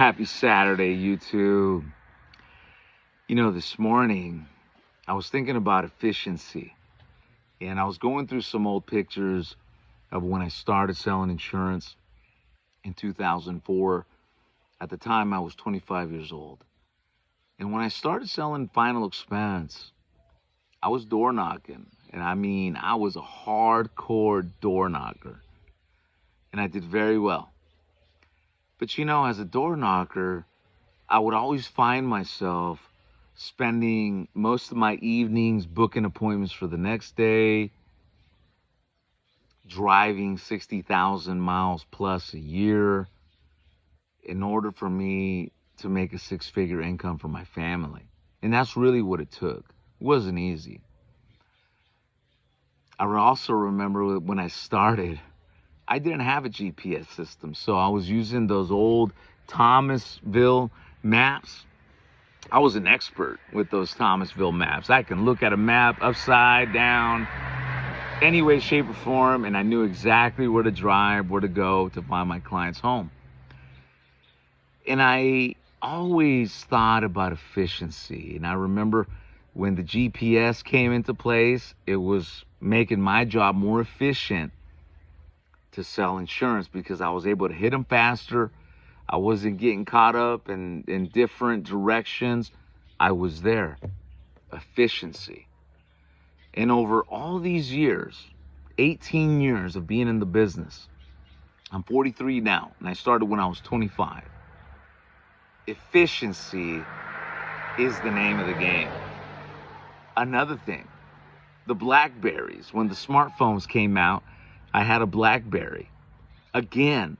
Happy Saturday, YouTube. You know, this morning I was thinking about efficiency, and I was going through some old pictures of when I started selling insurance in 2004. At the time, I was 25 years old. And when I started selling final expense, I was door knocking. And I mean, I was a hardcore door knocker. And I did very well. But you know, as a door knocker, I would always find myself spending most of my evenings booking appointments for the next day, driving 60,000 miles plus a year in order for me to make a six-figure income for my family. And that's really what it took. It wasn't easy. I also remember when I started, I didn't have a GPS system, so I was using those old Thomasville maps. I was an expert with those Thomasville maps. I can look at a map upside down, any way, shape, or form, and I knew exactly where to drive, where to go to find my client's home. And I always thought about efficiency. And I remember when the GPS came into place, it was making my job more efficient to sell insurance because I was able to hit them faster. I wasn't getting caught up in different directions. I was there. Efficiency. And over all these years, 18 years of being in the business, I'm 43 now, and I started when I was 25. Efficiency is the name of the game. Another thing, the Blackberries. When the smartphones came out, I had a Blackberry. Again,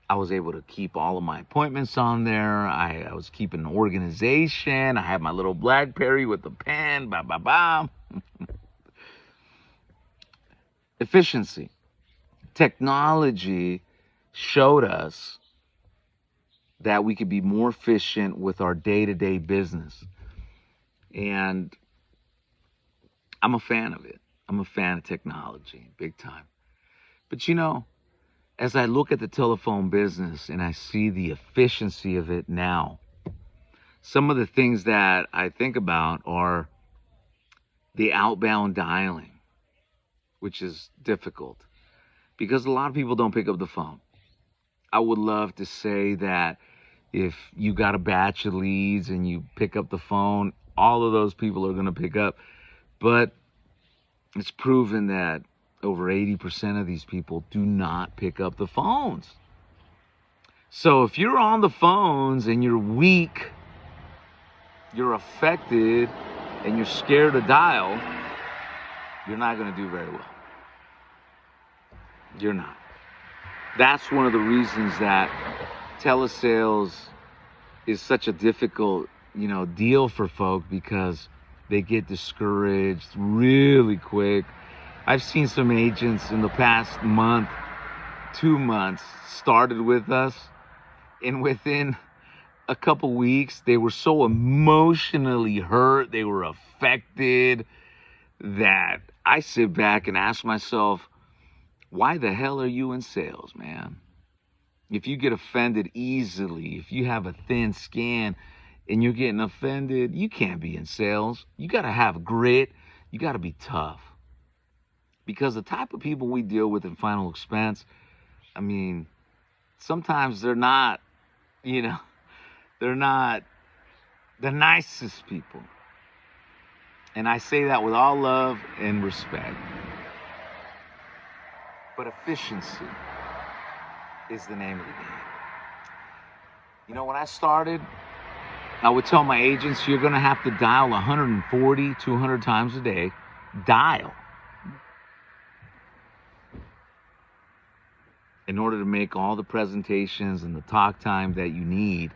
I was able to keep all of my appointments on there. I was keeping an organization. I had my little Blackberry with the pen, ba ba ba. Efficiency. Technology showed us that we could be more efficient with our day-to-day business. And I'm a fan of it. I'm a fan of technology, big time. But you know, as I look at the telephone business and I see the efficiency of it now, some of the things that I think about are the outbound dialing, which is difficult because a lot of people don't pick up the phone. I would love to say that if you got a batch of leads and you pick up the phone, all of those people are going to pick up. But it's proven that over 80% of these people do not pick up the phones. So if you're on the phones and you're weak, you're affected, and you're scared to dial, you're not going to do very well. You're not. That's one of the reasons that telesales is such a difficult, deal for folk, because they get discouraged really quick. I've seen some agents in the past month, 2 months, started with us, and within a couple weeks, they were so emotionally hurt, they were affected, that I sit back and ask myself, why the hell are you in sales, man? If you get offended easily, if you have a thin skin and you're getting offended, you can't be in sales. You got to have grit. You got to be tough. Because the type of people we deal with in final expense, I mean, sometimes they're not, they're not the nicest people. And I say that with all love and respect. But efficiency is the name of the game. When I started, I would tell my agents, you're going to have to dial 140, 200 times a day. Dial. In order to make all the presentations and the talk time that you need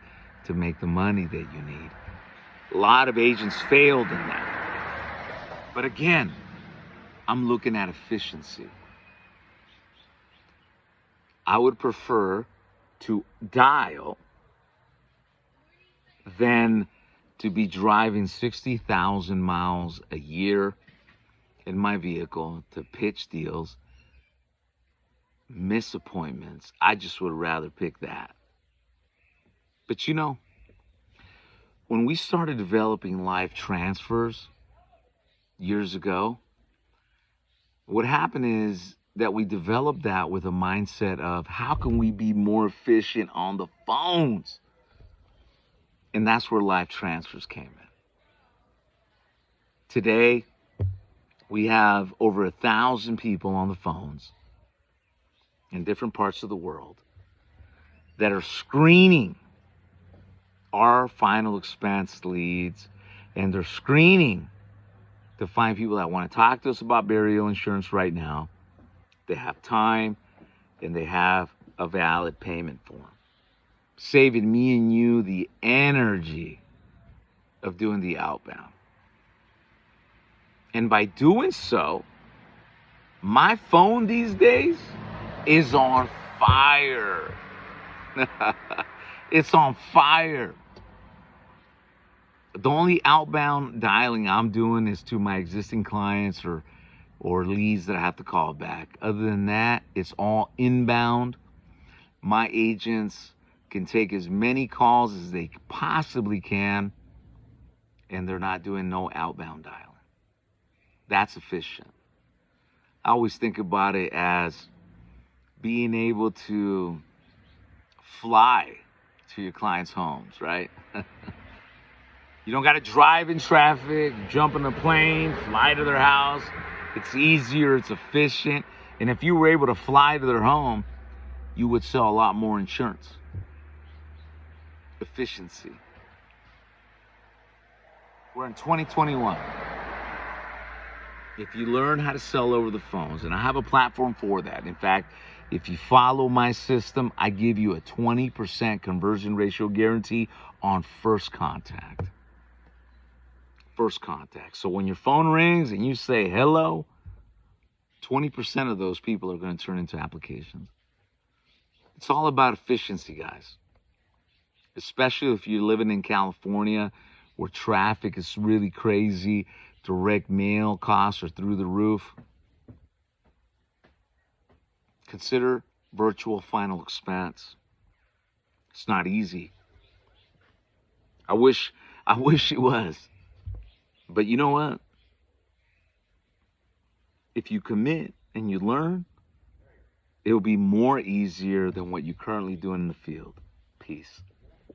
to make the money that you need. A lot of agents failed in that. But again, I'm looking at efficiency. I would prefer to dial than to be driving 60,000 miles a year in my vehicle to pitch deals, miss appointments. I just would rather pick that. But you know, when we started developing life transfers years ago, what happened is that we developed that with a mindset of how can we be more efficient on the phones? And that's where life transfers came in. Today, we have over 1,000 people on the phones in different parts of the world that are screening our final expense leads, and they're screening to find people that want to talk to us about burial insurance right now. They have time and they have a valid payment form, saving me and you the energy of doing the outbound. And by doing so, my phone these days is on fire. It's on fire. The only outbound dialing I'm doing is to my existing clients or leads that I have to call back. Other than that, it's all inbound. My agents can take as many calls as they possibly can, and they're not doing no outbound dialing. That's efficient. I always think about it as being able to fly to your clients' homes, right? You don't got to drive in traffic, jump in a plane, fly to their house. It's easier, it's efficient. And if you were able to fly to their home, you would sell a lot more insurance. Efficiency. We're in 2021. If you learn how to sell over the phones, and I have a platform for that. In fact, if you follow my system, I give you a 20% conversion ratio guarantee on first contact. First contact. So when your phone rings and you say hello, 20% of those people are going to turn into applications. It's all about efficiency, guys. Especially if you're living in California where traffic is really crazy, direct mail costs are through the roof. Consider virtual final expense. It's not easy. I wish it was. But you know what? If you commit and you learn, it'll be more easier than what you're currently doing in the field. Peace.